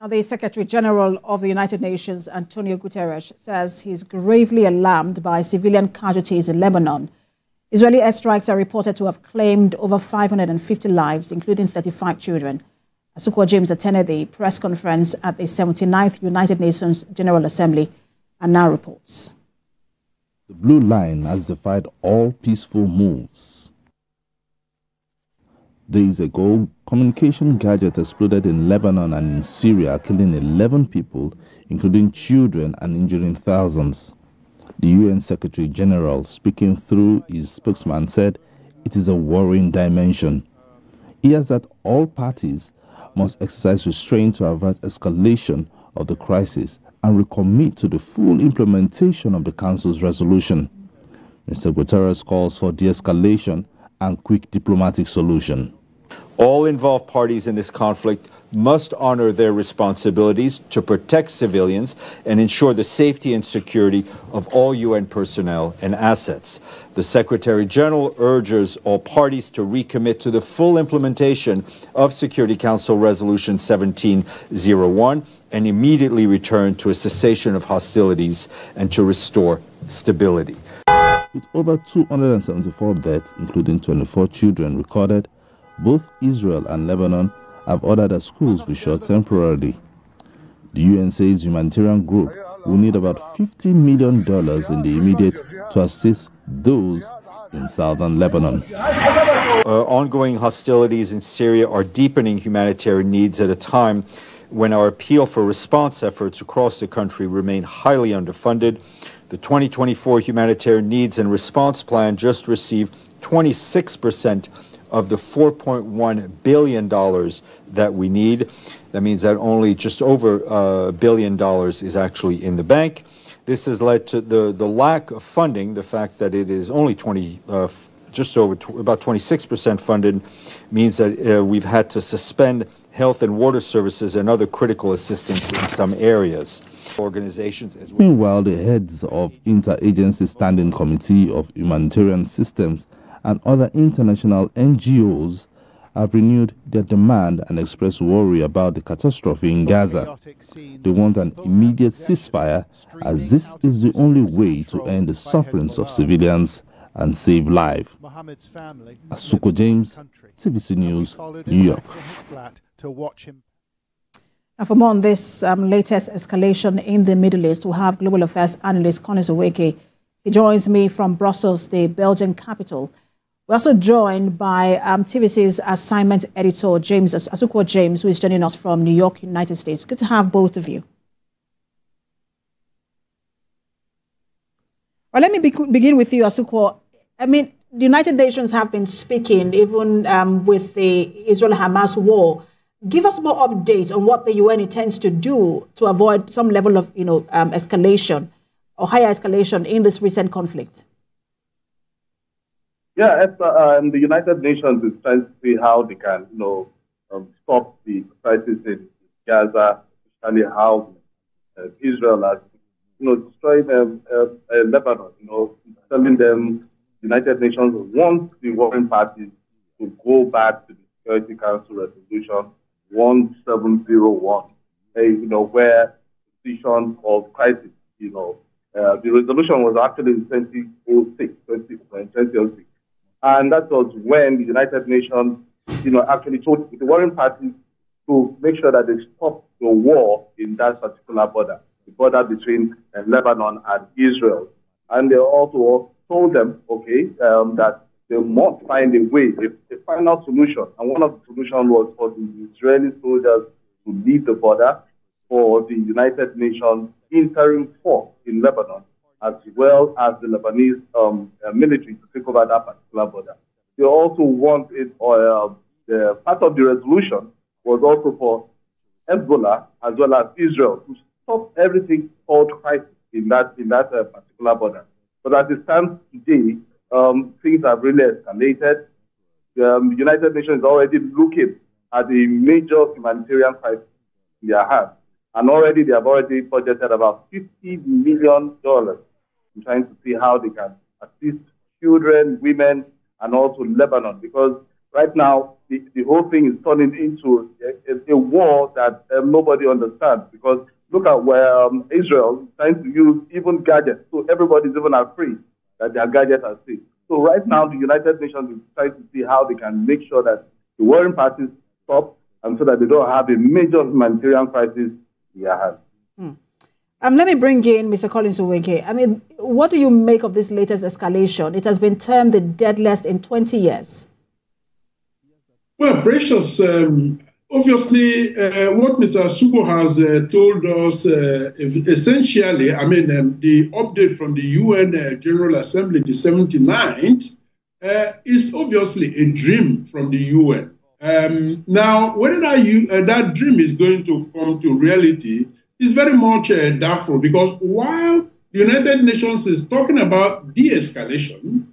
The Secretary General of the United Nations, Antonio Guterres, says he's gravely alarmed by civilian casualties in Lebanon. Israeli airstrikes are reported to have claimed over 550 lives, including 35 children. Asukwo James attended the press conference at the 79th United Nations General Assembly and now reports. The Blue Line has defied all peaceful moves. Days ago, communication gadgets exploded in Lebanon and in Syria, killing 11 people, including children, and injuring thousands. The UN Secretary General, speaking through his spokesman, said it is a worrying dimension. He adds that all parties must exercise restraint to avert escalation of the crisis and recommit to the full implementation of the Council's resolution. Mr. Guterres calls for de-escalation and quick diplomatic solution. All involved parties in this conflict must honor their responsibilities to protect civilians and ensure the safety and security of all UN personnel and assets. The Secretary General urges all parties to recommit to the full implementation of Security Council Resolution 1701 and immediately return to a cessation of hostilities and to restore stability. With over 274 deaths, including 24 children recorded, both Israel and Lebanon have ordered that schools be shut temporarily. The UN says humanitarian group will need about $50 million in the immediate to assist those in southern Lebanon. Ongoing hostilities in Syria are deepening humanitarian needs at a time when our appeal for response efforts across the country remain highly underfunded. The 2024 Humanitarian Needs and Response Plan just received 26% of the $4.1 billion that we need. That means that only just over $1 billion is actually in the bank. This has led to the lack of funding. The fact that it is only just over about 26% funded means that we've had to suspend health and water services and other critical assistance in some areas. Organizations as well. Meanwhile, the heads of Interagency Standing Committee of Humanitarian Systems and other international NGOs have renewed their demand and expressed worry about the catastrophe in Gaza. They want an immediate ceasefire, as this is the only way to end the sufferings of civilians and save lives. Asukwo James, TVC News, New York. And for more on this latest escalation in the Middle East, we have Global Affairs analyst Collins Oweke. He joins me from Brussels, the Belgian capital. We're also joined by TVC's assignment editor, Asukwo James, who is joining us from New York, United States. Good to have both of you. Well, let me begin with you, Asukwo. I mean, the United Nations have been speaking, even with the Israel-Hamas war. Give us more updates on what the UN intends to do to avoid some level of, escalation or higher escalation in this recent conflict. Yeah, the United Nations is trying to see how they can, stop the crisis in Gaza, especially how Israel has, destroyed Lebanon. Telling them the United Nations wants the warring parties to go back to the Security Council Resolution 1701, where the decision of crisis, the resolution was actually in 2006. And that was when the United Nations, actually told the warring parties to make sure that they stop the war in that particular border, the border between Lebanon and Israel. And they also told them, that they must find a way, a final solution. And one of the solutions was for the Israeli soldiers to leave the border, for the United Nations interim force in Lebanon, as well as the Lebanese military to take over that particular border. They also wanted, the part of the resolution was also for Hezbollah as well as Israel to stop everything called crisis in that particular border. But as it stands today, things have really escalated. The United Nations is already looking at the major humanitarian crisis in their hands. And already they have already budgeted about $50 million in trying to see how they can assist children, women, and also Lebanon, because right now, the whole thing is turning into a war that nobody understands, because look at where Israel is trying to use even gadgets. So everybody's even afraid that their gadgets are safe. So right now, the United Nations is trying to see how they can make sure that the warring parties stop, and so that they don't have a major humanitarian crisis in their hands. Let me bring in Mr. Collins Oweke. I mean, what do you make of this latest escalation? It has been termed the deadliest in 20 years. Well, Precious, obviously, what Mr. Asuko has told us, essentially, I mean, the update from the UN General Assembly, the 79th, is obviously a dream from the UN. Now, whether that dream is going to come to reality is very much doubtful, because while the United Nations is talking about de-escalation,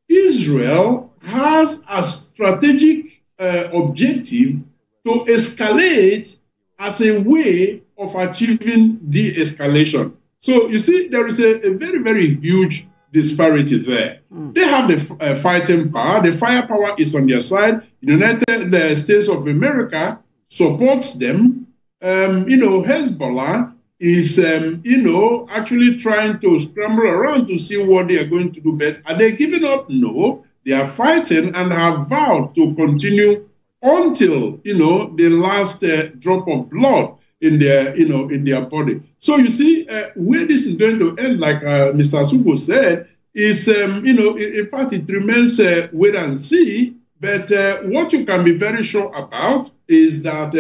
Israel has a strategic objective to escalate as a way of achieving de-escalation. So you see, there is a very, very huge disparity there. They have the fighting power. The firepower is on their side. The United States of America supports them. Hezbollah is, actually trying to scramble around to see what they are going to do. But are they giving up? No. They are fighting and have vowed to continue until, the last drop of blood in their body. So you see, where this is going to end, like Mr. Asuko said, is, in fact, it remains wait and see. But what you can be very sure about is that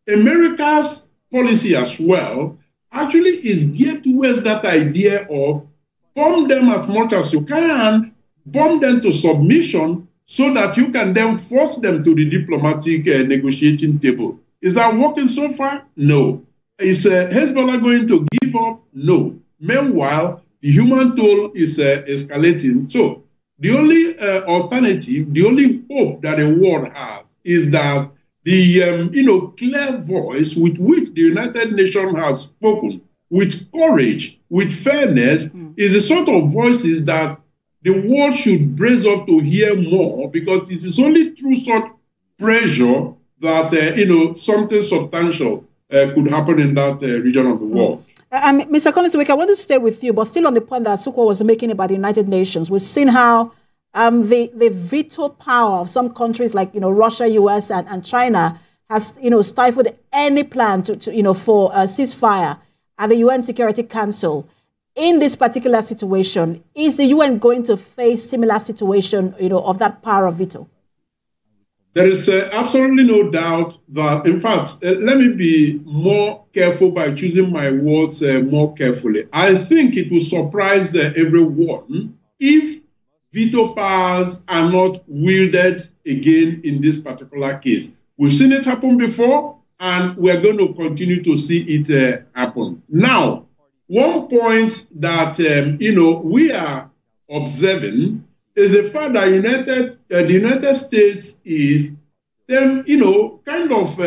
America's policy as well actually is geared towards that idea of bomb them as much as you can, bomb them to submission, so that you can then force them to the diplomatic negotiating table. Is that working so far? No. Is Hezbollah going to give up? No. Meanwhile, the human toll is escalating. So the only alternative, the only hope that the world has is that the clear voice with which the United Nations has spoken, with courage, with fairness, is the sort of voices that the world should brace up to hear more, because it is only through such pressure that something substantial could happen in that region of the world. Mr. Collins, I want to stay with you, but still on the point that Asuko was making about the United Nations. We've seen how the veto power of some countries like Russia, US, and China has stifled any plan for a ceasefire at the UN Security Council. In this particular situation, is the UN going to face similar situation of that power of veto? There is absolutely no doubt that, in fact, let me be more careful by choosing my words more carefully. I think it will surprise everyone if veto powers are not wielded again in this particular case. We've seen it happen before, and we're going to continue to see it happen. Now, one point that, we are observing is the fact that the United States is, kind of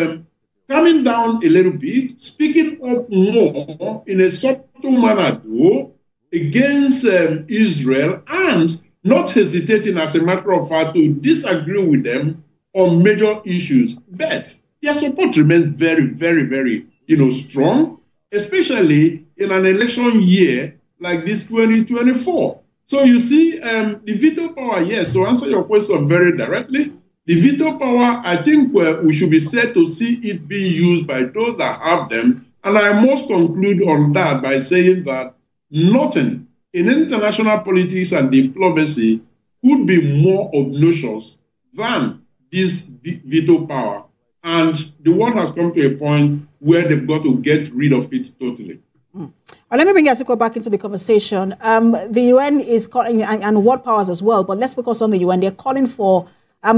coming down a little bit, speaking up more in a subtle manner, though, against Israel, and not hesitating, as a matter of fact, to disagree with them on major issues. But their support remains very, very, very, strong, especially in an election year like this 2024. So you see, the veto power, yes, to answer your question very directly, the veto power, I think we should be set to see it being used by those that have them. And I must conclude on that by saying that nothing in international politics and diplomacy could be more obnoxious than this veto power. And the world has come to a point where they've got to get rid of it totally. Let me bring Asuko back into the conversation. The UN is calling, and world powers as well, but let's focus on the UN. They're calling for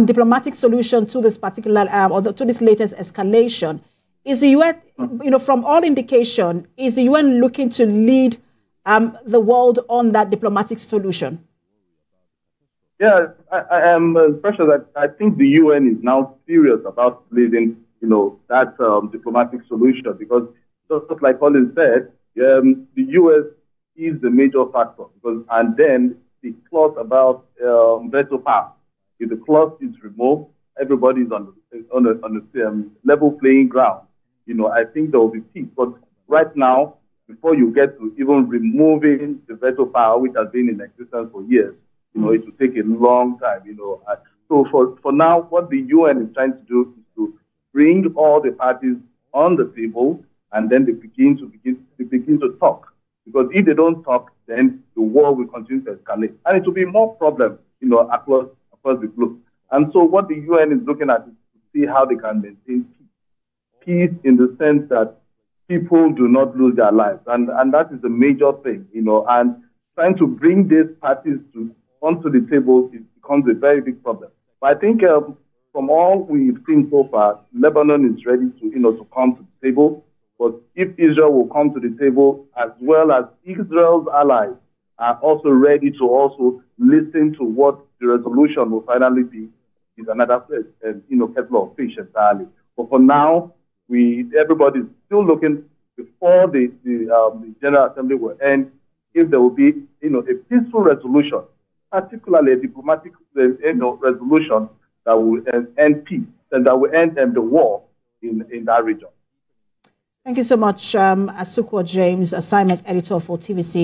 diplomatic solution to this particular, to this latest escalation. Is the UN, from all indication, is the UN looking to lead the world on that diplomatic solution? Yeah, I am precious. I think the UN is now serious about leading, that diplomatic solution, because just like Colin said, the US is the major factor, and then the clause about veto power. If the clause is removed, everybody's on the level playing ground, I think there will be peace. But right now, before you get to even removing the veto power, which has been in existence for years, it will take a long time, So for now, what the UN is trying to do is to bring all the parties on the table, and then they begin to talk. Because if they don't talk, then the war will continue to escalate, and it will be more problems, across the globe. And so, what the UN is looking at is to see how they can maintain peace in the sense that people do not lose their lives, and that is the major thing, And trying to bring these parties onto the table becomes a very big problem. But I think from all we've seen so far, Lebanon is ready to come to the table. But if Israel will come to the table, as well as Israel's allies are also ready to also listen to what the resolution will finally be, is another kettle of fish entirely. But for now, everybody's still looking before the General Assembly will end, if there will be a peaceful resolution, particularly a diplomatic resolution that will end peace and that will end the war in that region. Thank you so much, Asukwo James, assignment editor for TVC.